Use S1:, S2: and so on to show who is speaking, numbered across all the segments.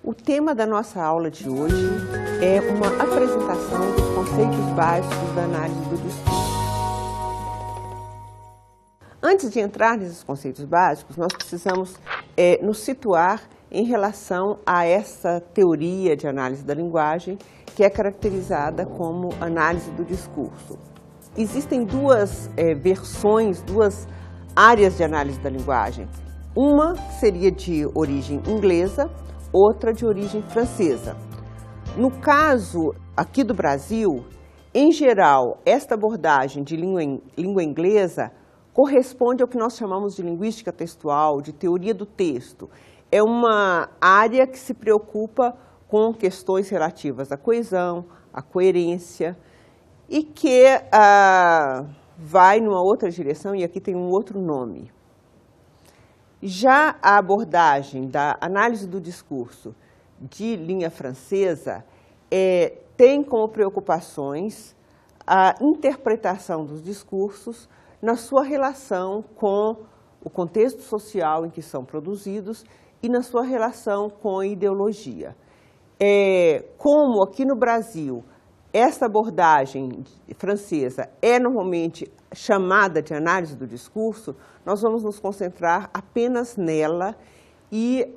S1: O tema da nossa aula de hoje é uma apresentação dos conceitos básicos da análise do discurso. Antes de entrar nesses conceitos básicos, nós precisamos nos situar em relação a essa teoria de análise da linguagem, que é caracterizada como análise do discurso. Existem duas versões, duas áreas de análise da linguagem. Uma seria de origem inglesa, outra de origem francesa. No caso aqui do Brasil, em geral, esta abordagem de língua inglesa corresponde ao que nós chamamos de linguística textual, de teoria do texto. É uma área que se preocupa com questões relativas à coesão, à coerência e que vai numa outra direção, e aqui tem um outro nome. Já a abordagem da análise do discurso de linha francesa tem como preocupações a interpretação dos discursos na sua relação com o contexto social em que são produzidos e na sua relação com a ideologia. Como aqui no Brasil, essa abordagem francesa é normalmente chamada de análise do discurso, nós vamos nos concentrar apenas nela e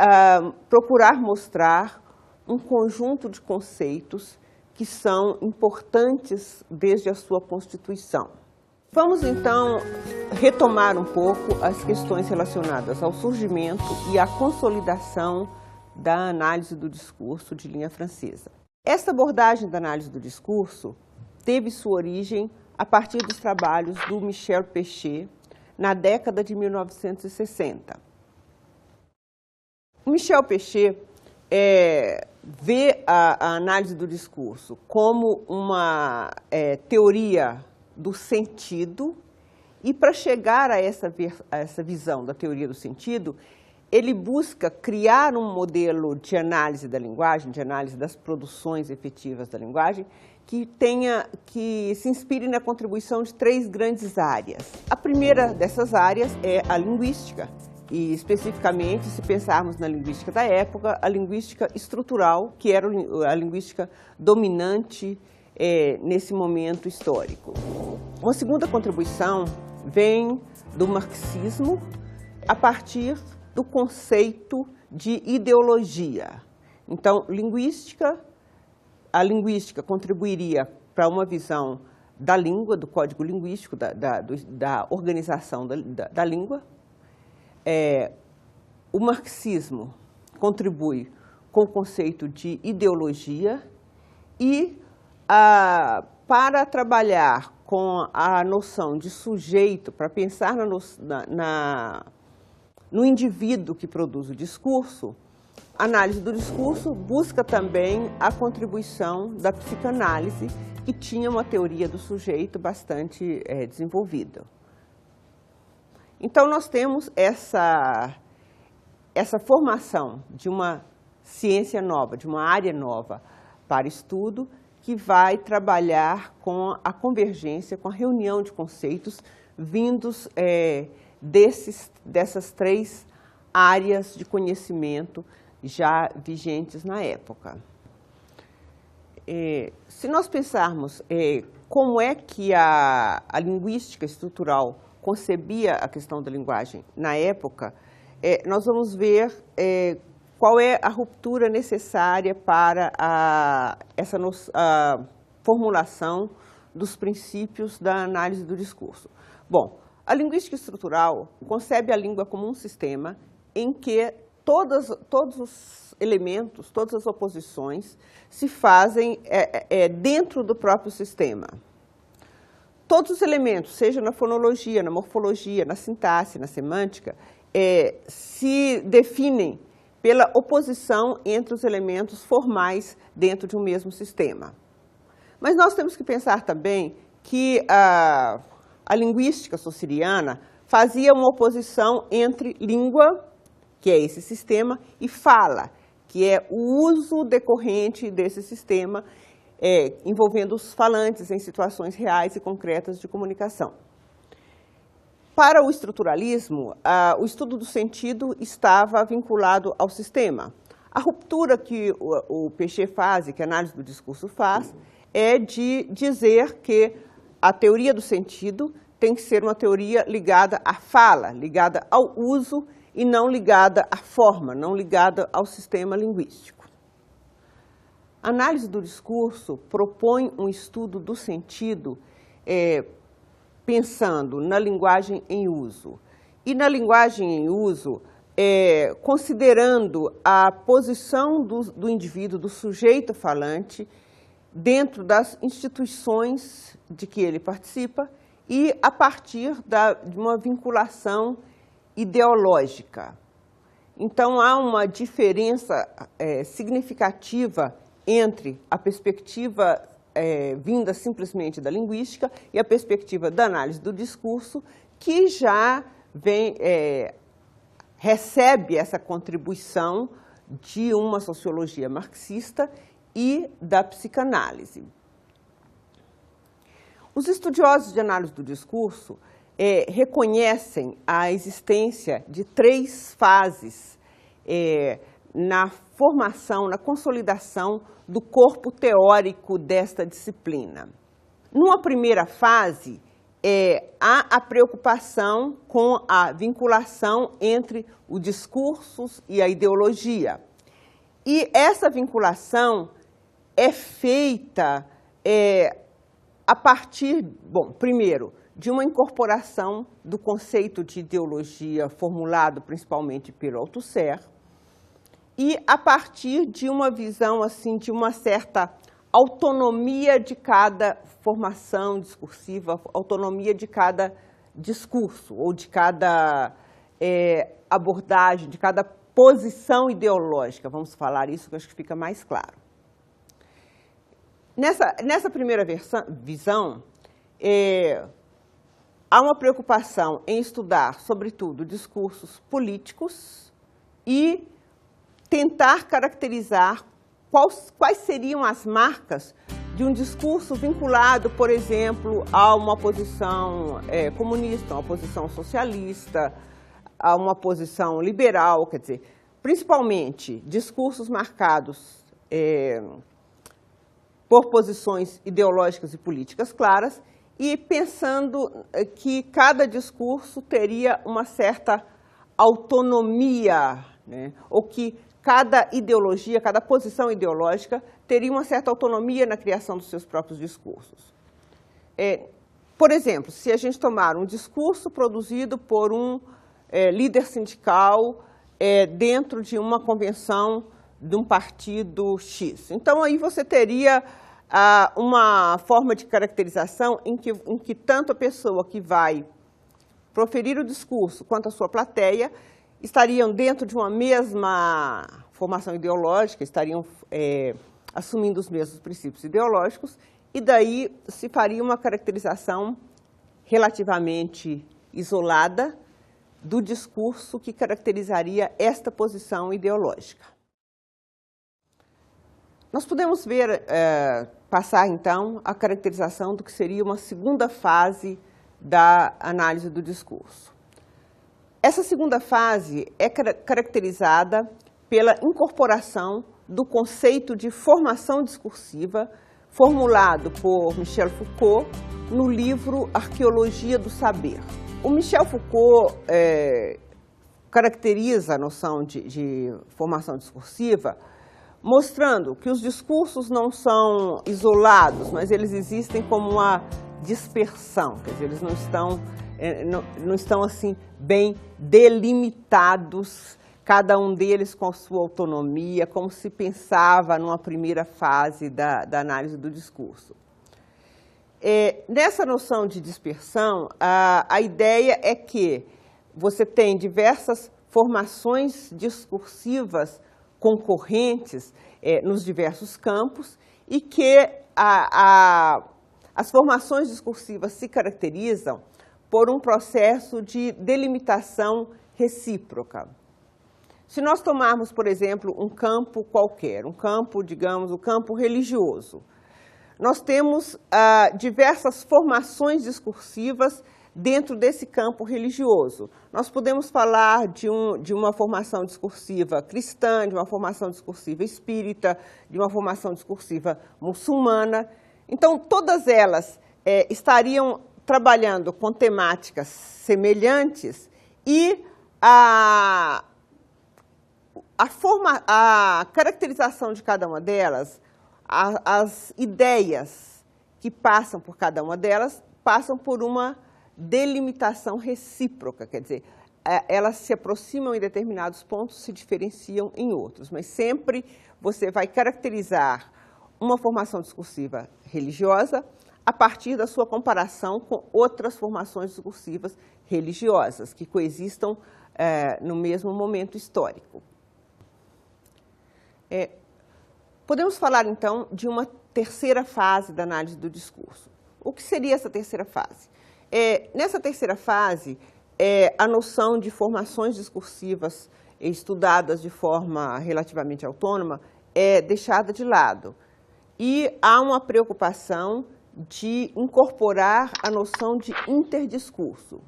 S1: procurar mostrar um conjunto de conceitos que são importantes desde a sua constituição. Vamos, então, retomar um pouco as questões relacionadas ao surgimento e à consolidação da análise do discurso de linha francesa. Esta abordagem da análise do discurso teve sua origem a partir dos trabalhos do Michel Pechet, na década de 1960. O Michel Pechet vê a análise do discurso como uma teoria do sentido, e para chegar a essa visão da teoria do sentido, ele busca criar um modelo de análise da linguagem, de análise das produções efetivas da linguagem, que se inspire na contribuição de três grandes áreas. A primeira dessas áreas é a linguística, e especificamente, se pensarmos na linguística da época, a linguística estrutural, que era a linguística dominante nesse momento histórico. Uma segunda contribuição vem do marxismo, a partir do conceito de ideologia. Então, a linguística contribuiria para uma visão da língua, do código linguístico, da organização da língua. O marxismo contribui com o conceito de ideologia e, para trabalhar com a noção de sujeito, para pensar no indivíduo que produz o discurso, a análise do discurso busca também a contribuição da psicanálise, que tinha uma teoria do sujeito bastante desenvolvida. Então, nós temos essa formação de uma ciência nova, de uma área nova para estudo, que vai trabalhar com a convergência, com a reunião de conceitos vindos dessas três áreas de conhecimento já vigentes na época. Se nós pensarmos como é que a linguística estrutural concebia a questão da linguagem na época, nós vamos ver qual é a ruptura necessária para a formulação dos princípios da análise do discurso. Bom, a linguística estrutural concebe a língua como um sistema em que todos os elementos, todas as oposições se fazem dentro do próprio sistema. Todos os elementos, seja na fonologia, na morfologia, na sintaxe, na semântica, se definem pela oposição entre os elementos formais dentro de um mesmo sistema. Mas nós temos que pensar também que a linguística saussuriana fazia uma oposição entre língua, que é esse sistema, e fala, que é o uso decorrente desse sistema, envolvendo os falantes em situações reais e concretas de comunicação. Para o estruturalismo, o estudo do sentido estava vinculado ao sistema. A ruptura que o Péchet faz e que a análise do discurso faz é de dizer que a teoria do sentido tem que ser uma teoria ligada à fala, ligada ao uso e não ligada à forma, não ligada ao sistema linguístico. A análise do discurso propõe um estudo do sentido pensando na linguagem em uso. E na linguagem em uso, considerando a posição do indivíduo, do sujeito falante, dentro das instituições de que ele participa e a partir de uma vinculação ideológica. Então, há uma diferença significativa entre a perspectiva vinda simplesmente da linguística e a perspectiva da análise do discurso, que já recebe essa contribuição de uma sociologia marxista e da psicanálise. Os estudiosos de análise do discurso reconhecem a existência de 3 fases na formação, na consolidação do corpo teórico desta disciplina. Numa primeira fase, há a preocupação com a vinculação entre os discursos e a ideologia. E essa vinculação é feita a partir, primeiro, de uma incorporação do conceito de ideologia formulado principalmente pelo Althusser e a partir de uma visão assim, de uma certa autonomia de cada formação discursiva, autonomia de cada discurso ou de cada abordagem, de cada posição ideológica. Vamos falar isso que eu acho que fica mais claro. Nessa primeira visão, há uma preocupação em estudar, sobretudo, discursos políticos e tentar caracterizar quais seriam as marcas de um discurso vinculado, por exemplo, a uma posição comunista, a uma posição socialista, a uma posição liberal, quer dizer, principalmente discursos marcados por posições ideológicas e políticas claras, e pensando que cada discurso teria uma certa autonomia, né? Ou que cada ideologia, cada posição ideológica teria uma certa autonomia na criação dos seus próprios discursos. Por exemplo, se a gente tomar um discurso produzido por um líder sindical dentro de uma convenção de um partido X. Então, aí você teria uma forma de caracterização em que tanto a pessoa que vai proferir o discurso quanto a sua plateia estariam dentro de uma mesma formação ideológica, estariam assumindo os mesmos princípios ideológicos, e daí se faria uma caracterização relativamente isolada do discurso que caracterizaria esta posição ideológica. Nós podemos passar, então, a caracterização do que seria uma segunda fase da análise do discurso. Essa segunda fase é caracterizada pela incorporação do conceito de formação discursiva formulado por Michel Foucault no livro Arqueologia do Saber. O Michel Foucault caracteriza a noção de formação discursiva mostrando que os discursos não são isolados, mas eles existem como uma dispersão, quer dizer, eles não estão assim bem delimitados, cada um deles com sua autonomia, como se pensava numa primeira fase da análise do discurso. Nessa noção de dispersão, a ideia é que você tem diversas formações discursivas concorrentes nos diversos campos e que as formações discursivas se caracterizam por um processo de delimitação recíproca. Se nós tomarmos, por exemplo, um campo qualquer, um campo, digamos, o campo religioso, nós temos diversas formações discursivas dentro desse campo religioso. Nós podemos falar de uma formação discursiva cristã, de uma formação discursiva espírita, de uma formação discursiva muçulmana. Então, todas elas estariam trabalhando com temáticas semelhantes e a caracterização de cada uma delas, as ideias que passam por cada uma delas, passam por uma delimitação recíproca, quer dizer, elas se aproximam em determinados pontos, se diferenciam em outros, mas sempre você vai caracterizar uma formação discursiva religiosa a partir da sua comparação com outras formações discursivas religiosas que coexistam no mesmo momento histórico. Podemos falar, então, de uma terceira fase da análise do discurso. O que seria essa terceira fase? Nessa terceira fase, a noção de formações discursivas estudadas de forma relativamente autônoma é deixada de lado. E há uma preocupação de incorporar a noção de interdiscurso.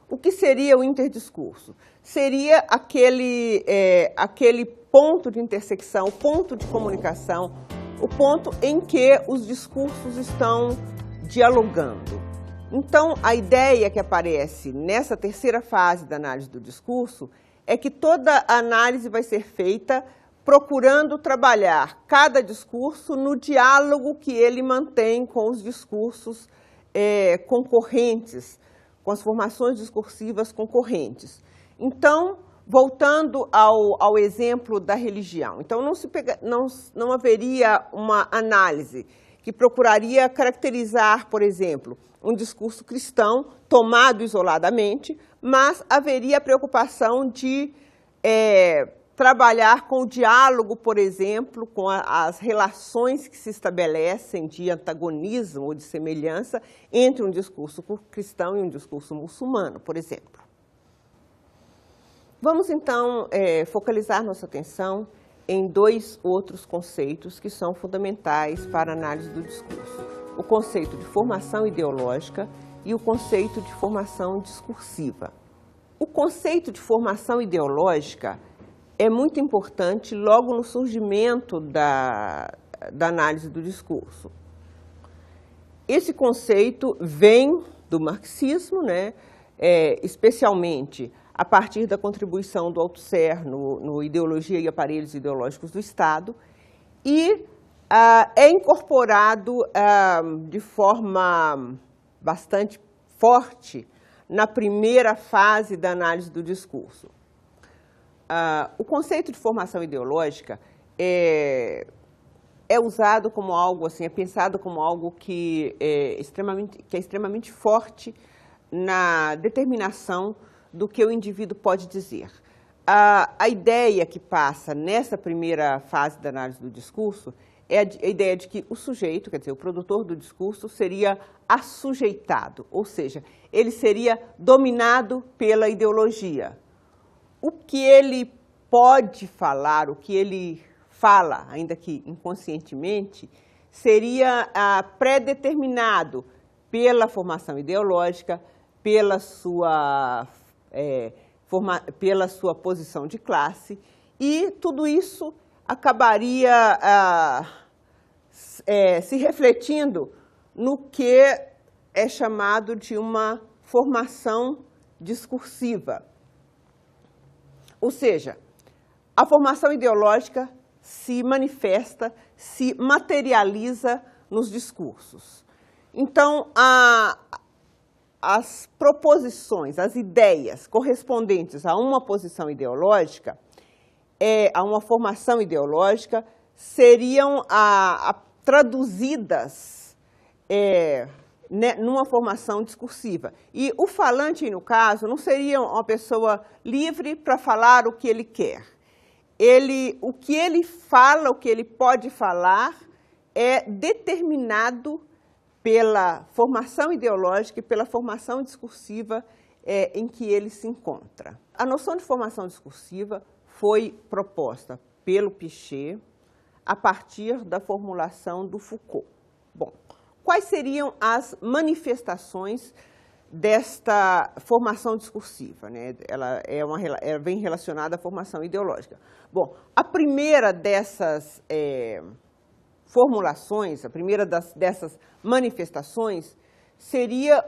S1: O que seria o interdiscurso? Seria aquele ponto de intersecção, o ponto de comunicação, o ponto em que os discursos estão dialogando. Então, a ideia que aparece nessa terceira fase da análise do discurso é que toda a análise vai ser feita procurando trabalhar cada discurso no diálogo que ele mantém com os discursos concorrentes, com as formações discursivas concorrentes. Então, voltando ao exemplo da religião, então não haveria uma análise que procuraria caracterizar, por exemplo, um discurso cristão tomado isoladamente, mas haveria a preocupação de trabalhar com o diálogo, por exemplo, com as relações que se estabelecem de antagonismo ou de semelhança entre um discurso cristão e um discurso muçulmano, por exemplo. Vamos, então, focalizar nossa atenção em dois outros conceitos que são fundamentais para a análise do discurso. O conceito de formação ideológica e o conceito de formação discursiva. O conceito de formação ideológica é muito importante logo no surgimento da análise do discurso. Esse conceito vem do marxismo, né? Especialmente a partir da contribuição do Althusser no Ideologia e Aparelhos Ideológicos do Estado, e é incorporado de forma bastante forte na primeira fase da análise do discurso. O conceito de formação ideológica é usado como algo, assim, é pensado como algo que é extremamente forte na determinação do que o indivíduo pode dizer. A ideia que passa nessa primeira fase da análise do discurso é a ideia de que o sujeito, quer dizer, o produtor do discurso, seria assujeitado, ou seja, ele seria dominado pela ideologia. O que ele pode falar, o que ele fala, ainda que inconscientemente, seria pré-determinado pela formação ideológica, pela sua posição de classe, e tudo isso acabaria se refletindo no que é chamado de uma formação discursiva. Ou seja, a formação ideológica se manifesta, se materializa nos discursos. Então, as proposições, as ideias correspondentes a uma posição ideológica, a uma formação ideológica, seriam traduzidas numa formação discursiva. E o falante, no caso, não seria uma pessoa livre para falar o que ele quer. O que ele fala, o que ele pode falar, é determinado pela formação ideológica e pela formação discursiva em que ele se encontra. A noção de formação discursiva foi proposta pelo Piaget a partir da formulação do Foucault. Bom, quais seriam as manifestações desta formação discursiva, né? Ela vem relacionada à formação ideológica. Bom, a primeira dessas formulações, a primeira dessas manifestações seria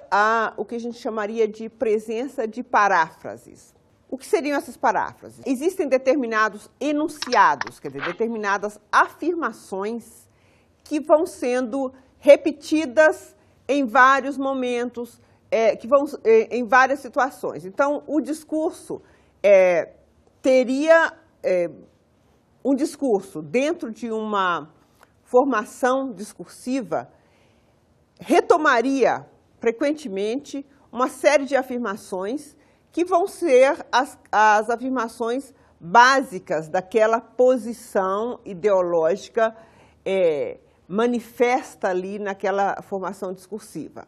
S1: o que a gente chamaria de presença de paráfrases. O que seriam essas paráfrases? Existem determinados enunciados, quer dizer, determinadas afirmações que vão sendo repetidas em vários momentos, que vão em várias situações. Então, o discurso teria um discurso dentro de uma formação discursiva, retomaria frequentemente uma série de afirmações que vão ser as afirmações básicas daquela posição ideológica manifesta ali naquela formação discursiva.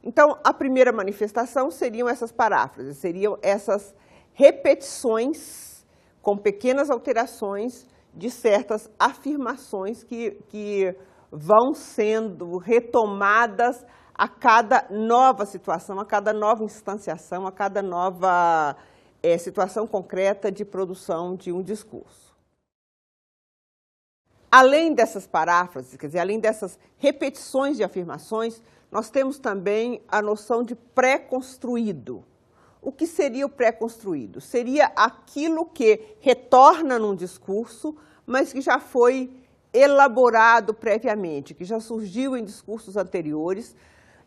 S1: Então, a primeira manifestação seriam essas paráfrases, seriam essas repetições com pequenas alterações de certas afirmações que vão sendo retomadas a cada nova situação, a cada nova instanciação, a cada nova situação concreta de produção de um discurso. Além dessas paráfrases, quer dizer, além dessas repetições de afirmações, nós temos também a noção de pré-construído. O que seria o pré-construído? Seria aquilo que retorna num discurso, mas que já foi elaborado previamente, que já surgiu em discursos anteriores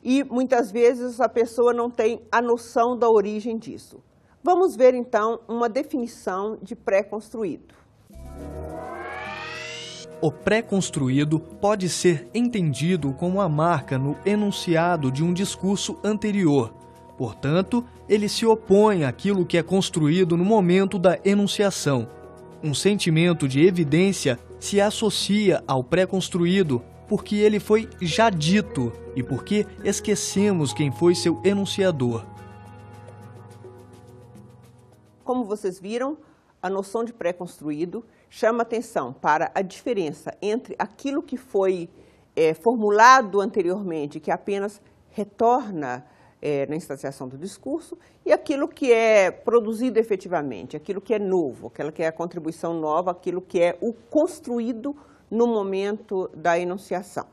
S1: e muitas vezes a pessoa não tem a noção da origem disso. Vamos ver então uma definição de pré-construído.
S2: O pré-construído pode ser entendido como a marca no enunciado de um discurso anterior. Portanto, ele se opõe àquilo que é construído no momento da enunciação. Um sentimento de evidência se associa ao pré-construído porque ele foi já dito e porque esquecemos quem foi seu enunciador.
S1: Como vocês viram, a noção de pré-construído chama atenção para a diferença entre aquilo que foi formulado anteriormente, que apenas retorna na instanciação do discurso, e aquilo que é produzido efetivamente, aquilo que é novo, aquilo que é a contribuição nova, aquilo que é o construído no momento da enunciação.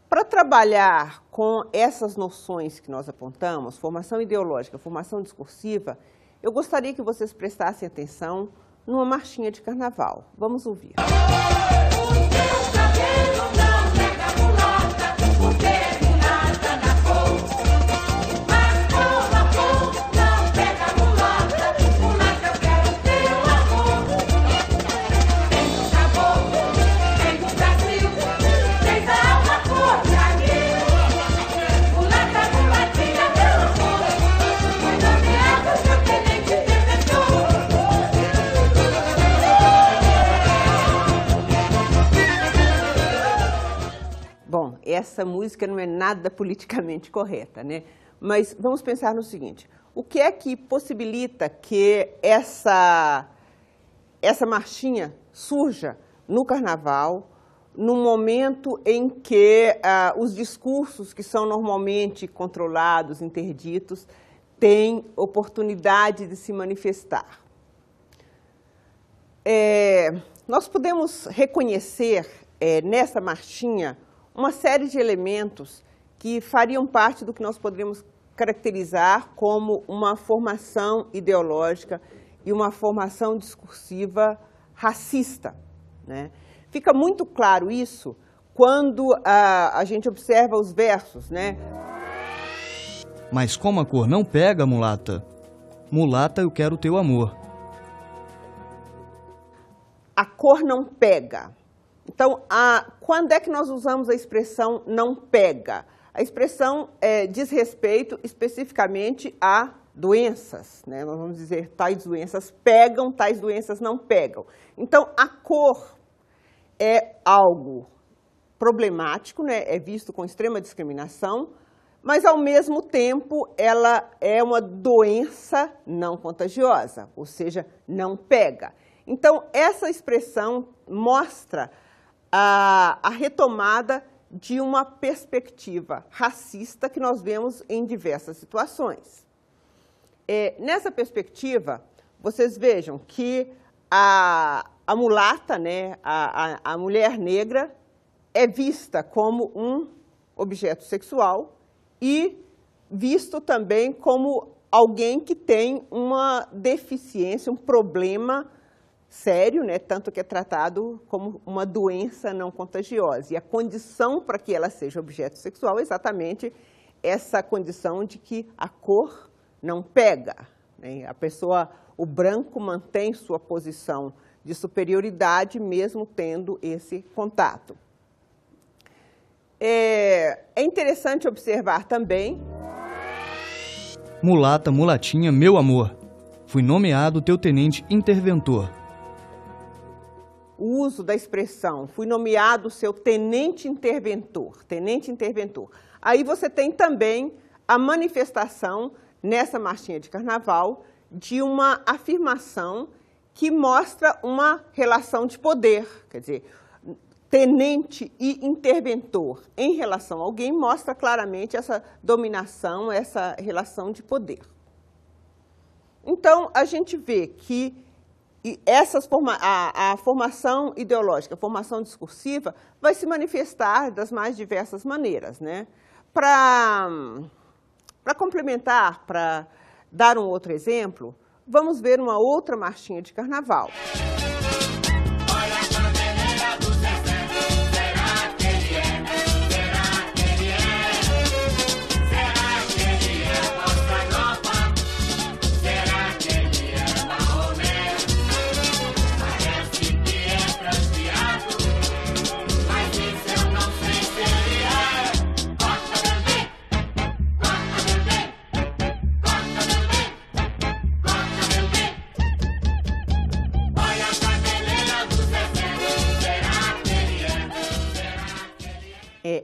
S1: Para trabalhar com essas noções que nós apontamos, formação ideológica, formação discursiva, eu gostaria que vocês prestassem atenção numa marchinha de carnaval. Vamos ouvir. Essa música não é nada politicamente correta, né? Mas vamos pensar no seguinte: o que é que possibilita que essa marchinha surja no carnaval, no momento em que os discursos que são normalmente controlados, interditos, têm oportunidade de se manifestar? Nós podemos reconhecer nessa marchinha uma série de elementos que fariam parte do que nós poderíamos caracterizar como uma formação ideológica e uma formação discursiva racista, né? Fica muito claro isso quando a gente observa os versos, né?
S2: Mas como a cor não pega, mulata, mulata, eu quero teu amor.
S1: A cor não pega. Então, quando é que nós usamos a expressão não pega? A expressão diz respeito especificamente a doenças, né? Nós vamos dizer tais doenças pegam, tais doenças não pegam. Então, a cor é algo problemático, né? É visto com extrema discriminação, mas, ao mesmo tempo, ela é uma doença não contagiosa, ou seja, não pega. Então, essa expressão mostra a retomada de uma perspectiva racista que nós vemos em diversas situações. Nessa perspectiva, vocês vejam que a mulata, né, a mulher negra, é vista como um objeto sexual e visto também como alguém que tem uma deficiência, um problema sério, né? Tanto que é tratado como uma doença não contagiosa. E a condição para que ela seja objeto sexual é exatamente essa condição de que a cor não pega, né? O branco mantém sua posição de superioridade mesmo tendo esse contato. É interessante observar também...
S2: Mulata, mulatinha, meu amor, fui nomeado teu tenente interventor.
S1: O uso da expressão, fui nomeado seu tenente interventor, Aí você tem também a manifestação, nessa marchinha de carnaval, de uma afirmação que mostra uma relação de poder. Quer dizer, tenente e interventor em relação a alguém mostra claramente essa dominação, essa relação de poder. Então, a gente vê que a formação ideológica, a formação discursiva, vai se manifestar das mais diversas maneiras, né? Para complementar, para dar um outro exemplo, vamos ver uma outra marchinha de carnaval.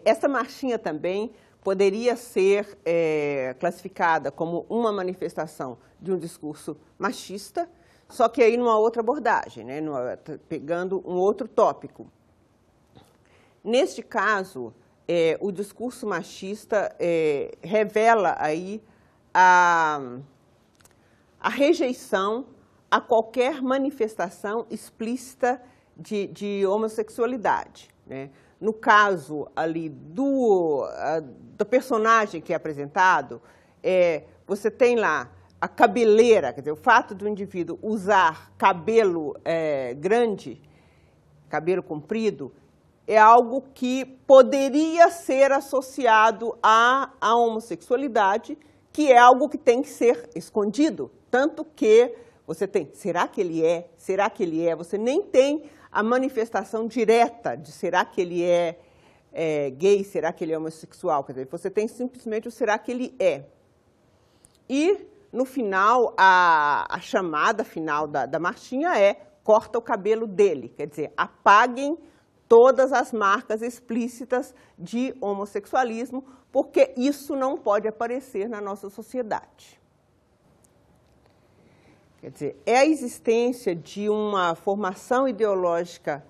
S1: Essa marchinha também poderia ser classificada como uma manifestação de um discurso machista, só que aí numa outra abordagem, né, pegando um outro tópico. Neste caso, o discurso machista revela aí a rejeição a qualquer manifestação explícita de homossexualidade, né? No caso ali do personagem que é apresentado, você tem lá a cabeleira, quer dizer, o fato do indivíduo usar cabelo grande, cabelo comprido, é algo que poderia ser associado à homossexualidade, que é algo que tem que ser escondido. Tanto que você tem, será que ele é? Será que ele é? Você nem tem a manifestação direta de será que ele é gay, será que ele é homossexual. Quer dizer, você tem simplesmente o será que ele é. E, no final, a chamada final da marchinha é corta o cabelo dele. Quer dizer, apaguem todas as marcas explícitas de homossexualismo, porque isso não pode aparecer na nossa sociedade. Quer dizer, é a existência de uma formação ideológica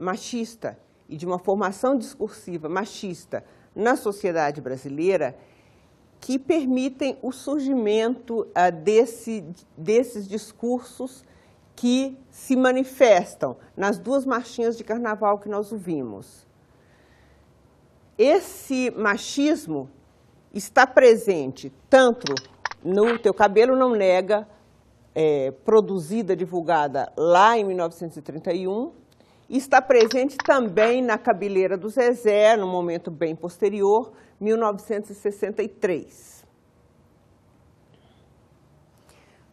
S1: machista e de uma formação discursiva machista na sociedade brasileira que permitem o surgimento desses discursos que se manifestam nas duas marchinhas de carnaval que nós ouvimos. Esse machismo está presente tanto no Teu Cabelo Não Nega, produzida, divulgada lá em 1931, e está presente também na Cabeleira do Zezé, no momento bem posterior, 1963.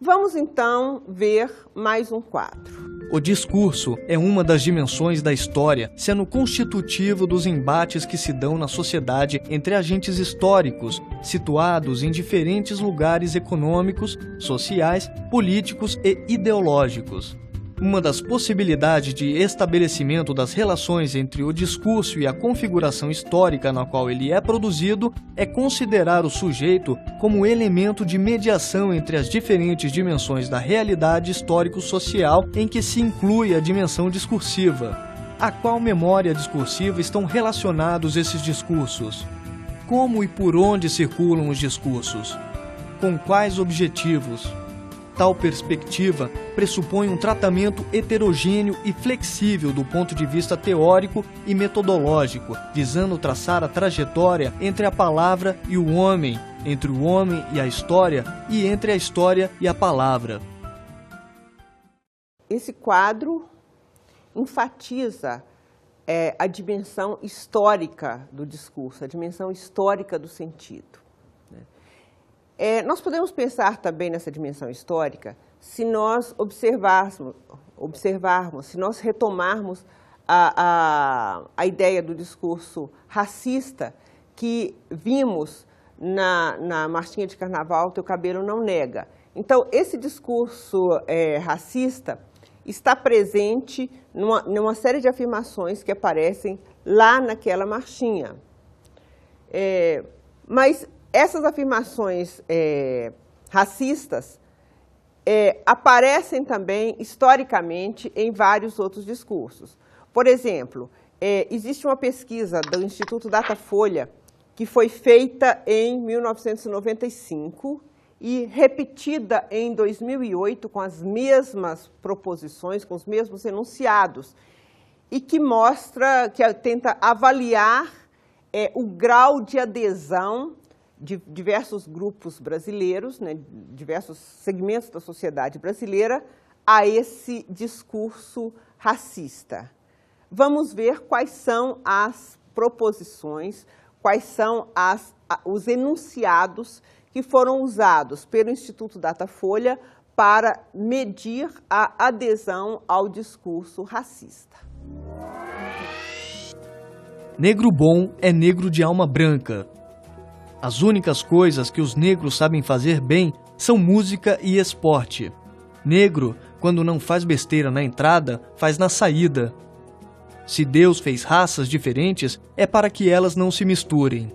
S1: Vamos, então, ver mais um quadro.
S2: O discurso é uma das dimensões da história, sendo constitutivo dos embates que se dão na sociedade entre agentes históricos, situados em diferentes lugares econômicos, sociais, políticos e ideológicos. Uma das possibilidades de estabelecimento das relações entre o discurso e a configuração histórica na qual ele é produzido é considerar o sujeito como elemento de mediação entre as diferentes dimensões da realidade histórico-social em que se inclui a dimensão discursiva. A qual memória discursiva estão relacionados esses discursos? Como e por onde circulam os discursos? Com quais objetivos? Tal perspectiva pressupõe um tratamento heterogêneo e flexível do ponto de vista teórico e metodológico, visando traçar a trajetória entre a palavra e o homem, entre o homem e a história e entre a história e a palavra.
S1: Esse quadro enfatiza a dimensão histórica do discurso, a dimensão histórica do sentido. Nós podemos pensar também nessa dimensão histórica se nós observarmos, se nós retomarmos a ideia do discurso racista que vimos na marchinha de carnaval Teu Cabelo Não Nega. Então, esse discurso racista está presente numa série de afirmações que aparecem lá naquela marchinha. Mas essas afirmações racistas aparecem também historicamente em vários outros discursos. Por exemplo, existe uma pesquisa do Instituto Datafolha que foi feita em 1995 e repetida em 2008 com as mesmas proposições, com os mesmos enunciados, e que tenta avaliar o grau de adesão de diversos grupos brasileiros, né, diversos segmentos da sociedade brasileira, a esse discurso racista. Vamos ver quais são as proposições, quais são os enunciados que foram usados pelo Instituto Datafolha para medir a adesão ao discurso racista.
S2: Negro bom é negro de alma branca. As únicas coisas que os negros sabem fazer bem são música e esporte. Negro, quando não faz besteira na entrada, faz na saída. Se Deus fez raças diferentes, é para que elas não se misturem.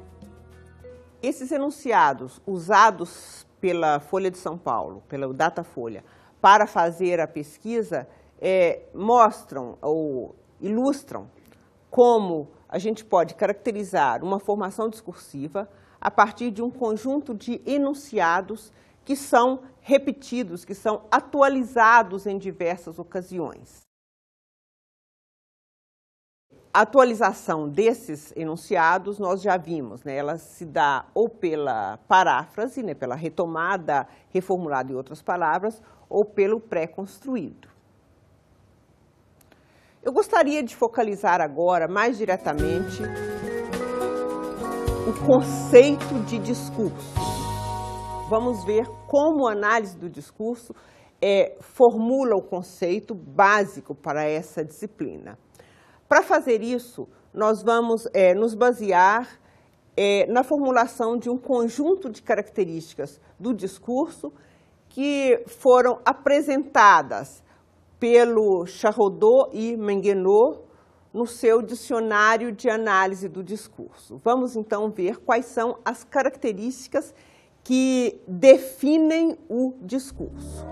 S1: Esses enunciados usados pela Folha de São Paulo, pela Datafolha, para fazer a pesquisa, mostram ou ilustram como a gente pode caracterizar uma formação discursiva a partir de um conjunto de enunciados que são repetidos, que são atualizados em diversas ocasiões. A atualização desses enunciados nós já vimos, né? Ela se dá ou pela paráfrase, né? Pela retomada, reformulada em outras palavras, ou pelo pré-construído. Eu gostaria de focalizar agora, mais diretamente, o conceito de discurso. Vamos ver como a análise do discurso formula o conceito básico para essa disciplina. Para fazer isso, nós vamos nos basear na formulação de um conjunto de características do discurso que foram apresentadas pelo Charrodot e Menguenot no seu dicionário de análise do discurso. Vamos então ver quais são as características que definem o discurso.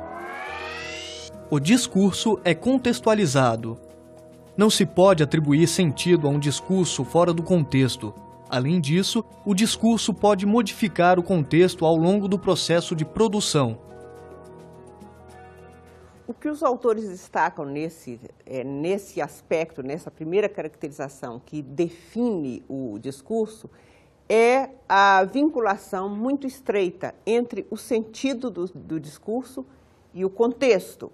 S2: O discurso é contextualizado. Não se pode atribuir sentido a um discurso fora do contexto. Além disso, o discurso pode modificar o contexto ao longo do processo de produção.
S1: O que os autores destacam nesse aspecto, nessa primeira caracterização que define o discurso, é a vinculação muito estreita entre o sentido do discurso e o contexto.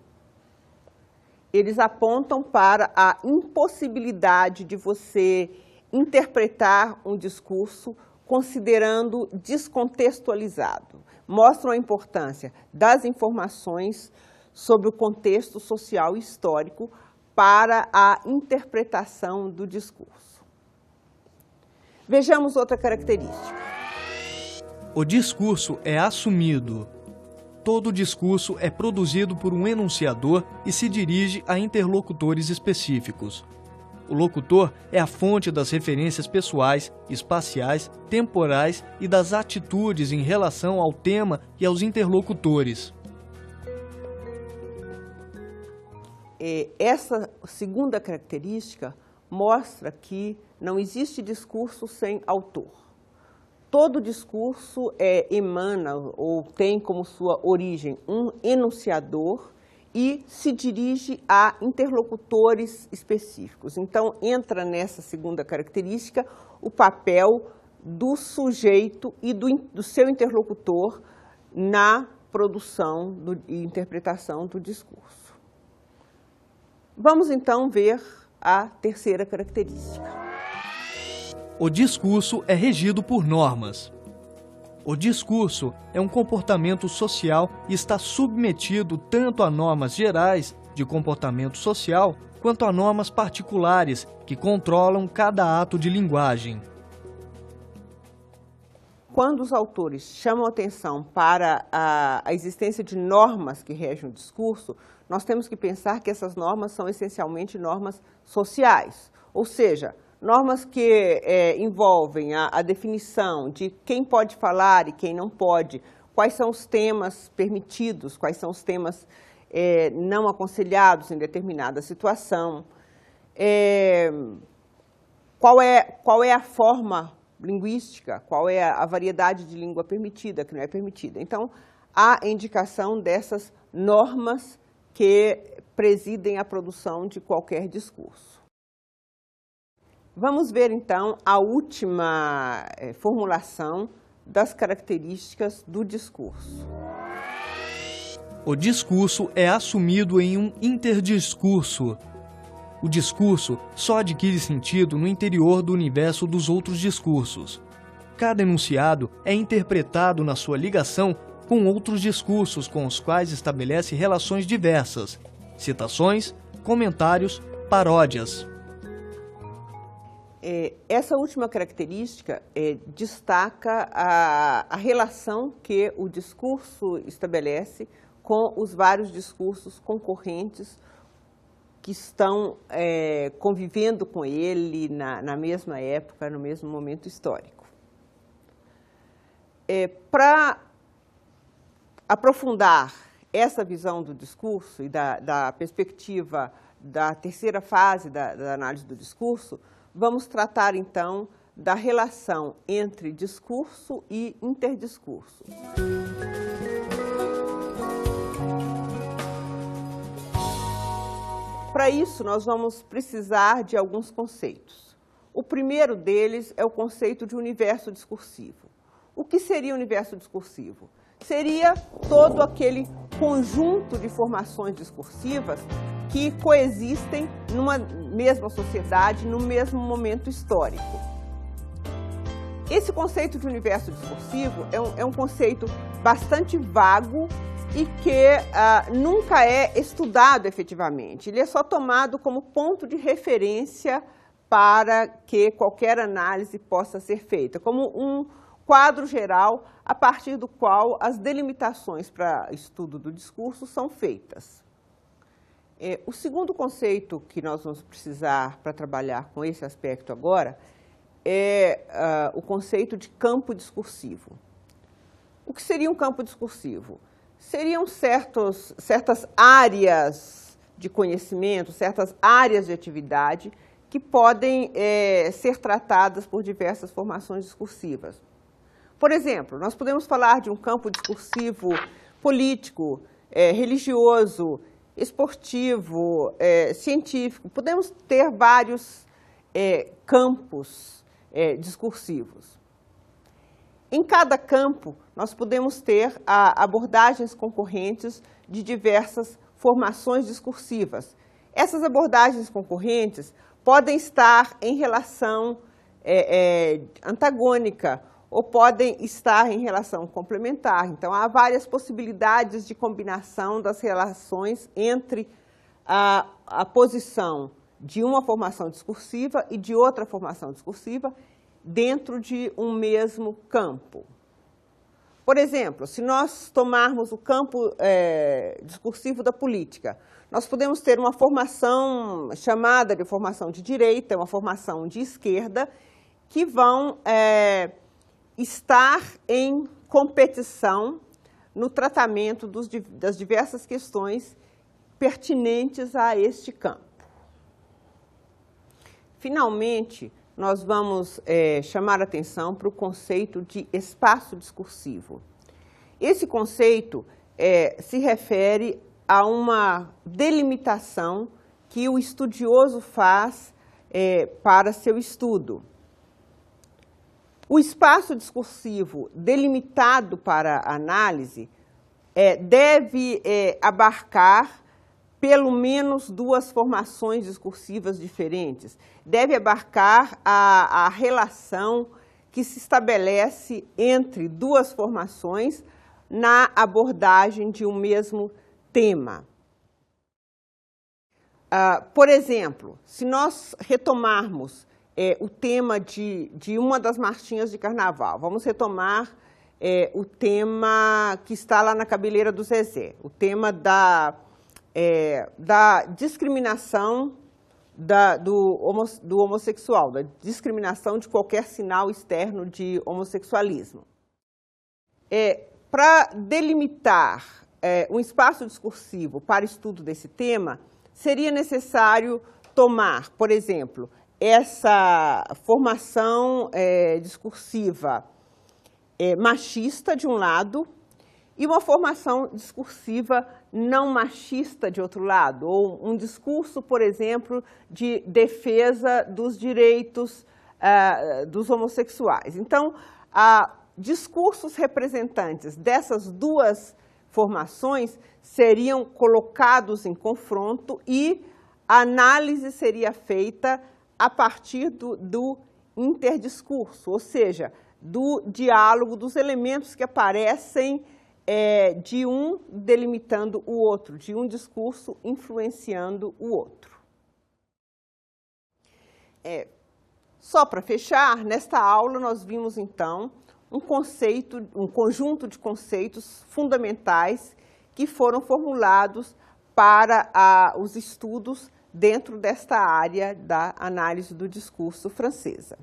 S1: Eles apontam para a impossibilidade de você interpretar um discurso considerando descontextualizado. Mostram a importância das informações sobre o contexto social e histórico para a interpretação do discurso. Vejamos outra característica.
S2: O discurso é assumido. Todo discurso é produzido por um enunciador e se dirige a interlocutores específicos. O locutor é a fonte das referências pessoais, espaciais, temporais e das atitudes em relação ao tema e aos interlocutores.
S1: Essa segunda característica mostra que não existe discurso sem autor. Todo discurso emana ou tem como sua origem um enunciador e se dirige a interlocutores específicos. Então, entra nessa segunda característica o papel do sujeito e do seu interlocutor na produção e interpretação do discurso. Vamos, então, ver a terceira característica.
S2: O discurso é regido por normas. O discurso é um comportamento social e está submetido tanto a normas gerais de comportamento social, quanto a normas particulares que controlam cada ato de linguagem.
S1: Quando os autores chamam atenção para a existência de normas que regem o discurso, nós temos que pensar que essas normas são essencialmente normas sociais, ou seja, normas que envolvem a definição de quem pode falar e quem não pode, quais são os temas permitidos, quais são os temas não aconselhados em determinada situação, qual é a forma linguística, qual é a variedade de língua permitida, que não é permitida. Então, há indicação dessas normas que presidem a produção de qualquer discurso. Vamos ver, então, a última formulação das características do discurso.
S2: O discurso é assumido em um interdiscurso. O discurso só adquire sentido no interior do universo dos outros discursos. Cada enunciado é interpretado na sua ligação com outros discursos com os quais estabelece relações diversas, citações, comentários, paródias.
S1: Essa última característica destaca a relação que o discurso estabelece com os vários discursos concorrentes que estão convivendo com ele na mesma época, no mesmo momento histórico. Para aprofundar essa visão do discurso e da perspectiva da terceira fase da análise do discurso, vamos tratar, então, da relação entre discurso e interdiscurso. Para isso, nós vamos precisar de alguns conceitos. O primeiro deles é o conceito de universo discursivo. O que seria o universo discursivo? Seria todo aquele conjunto de formações discursivas que coexistem numa mesma sociedade, no mesmo momento histórico. Esse conceito de universo discursivo é um conceito bastante vago e que nunca é estudado efetivamente. Ele é só tomado como ponto de referência para que qualquer análise possa ser feita, como um quadro geral a partir do qual as delimitações para estudo do discurso são feitas. O segundo conceito que nós vamos precisar para trabalhar com esse aspecto agora é o conceito de campo discursivo. O que seria um campo discursivo? Seriam certas áreas de conhecimento, certas áreas de atividade que podem ser tratadas por diversas formações discursivas. Por exemplo, nós podemos falar de um campo discursivo político, religioso, esportivo, científico. Podemos ter vários campos discursivos. Em cada campo, nós podemos ter abordagens concorrentes de diversas formações discursivas. Essas abordagens concorrentes podem estar em relação antagônica ou podem estar em relação complementar. Então, há várias possibilidades de combinação das relações entre a posição de uma formação discursiva e de outra formação discursiva dentro de um mesmo campo. Por exemplo, se nós tomarmos o campo discursivo da política, nós podemos ter uma formação chamada de formação de direita, uma formação de esquerda, que vão estar em competição no tratamento das diversas questões pertinentes a este campo. Finalmente, nós vamos chamar a atenção para o conceito de espaço discursivo. Esse conceito se refere a uma delimitação que o estudioso faz para seu estudo. O espaço discursivo delimitado para a análise deve abarcar pelo menos duas formações discursivas diferentes. Deve abarcar a relação que se estabelece entre duas formações na abordagem de um mesmo tema. Por exemplo, se nós retomarmos o tema de uma das marchinhas de carnaval, vamos retomar o tema que está lá na cabeleira do Zezé, o tema da discriminação do homossexual, da discriminação de qualquer sinal externo de homossexualismo. Para delimitar um espaço discursivo para estudo desse tema, seria necessário tomar, por exemplo, essa formação discursiva machista de um lado e uma formação discursiva não machista de outro lado, ou um discurso, por exemplo, de defesa dos direitos dos homossexuais. Então, discursos representantes dessas duas formações seriam colocados em confronto e a análise seria feita a partir do interdiscurso, ou seja, do diálogo, dos elementos que aparecem de um delimitando o outro, de um discurso influenciando o outro. Só para fechar, nesta aula nós vimos então um conjunto de conceitos fundamentais que foram formulados para os estudos dentro desta área da análise do discurso francesa.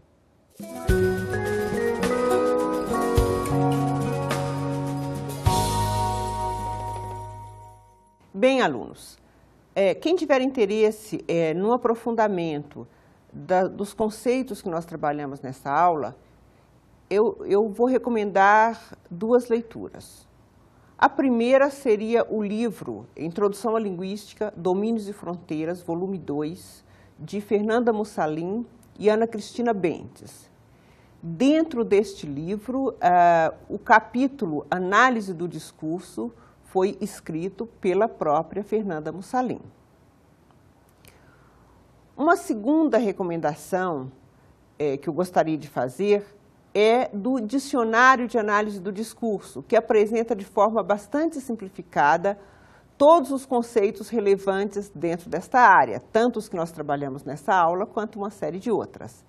S1: Bem, alunos, quem tiver interesse no aprofundamento dos conceitos que nós trabalhamos nessa aula, eu vou recomendar duas leituras. A primeira seria o livro Introdução à Linguística, Domínios e Fronteiras, volume 2, de Fernanda Mussalin e Ana Cristina Bentes. Dentro deste livro, o capítulo Análise do Discurso foi escrito pela própria Fernanda Mussalin. Uma segunda recomendação que eu gostaria de fazer é do Dicionário de Análise do Discurso, que apresenta de forma bastante simplificada todos os conceitos relevantes dentro desta área, tanto os que nós trabalhamos nessa aula, quanto uma série de outras.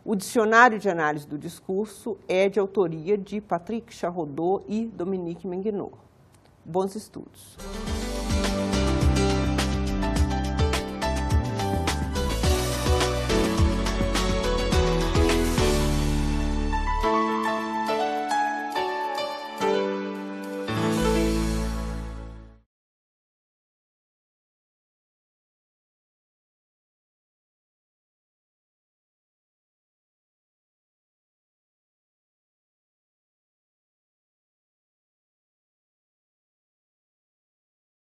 S1: O Dicionário de Análise do Discurso é de autoria de Patrick Charrodot e Dominique Menguenot. Bons estudos!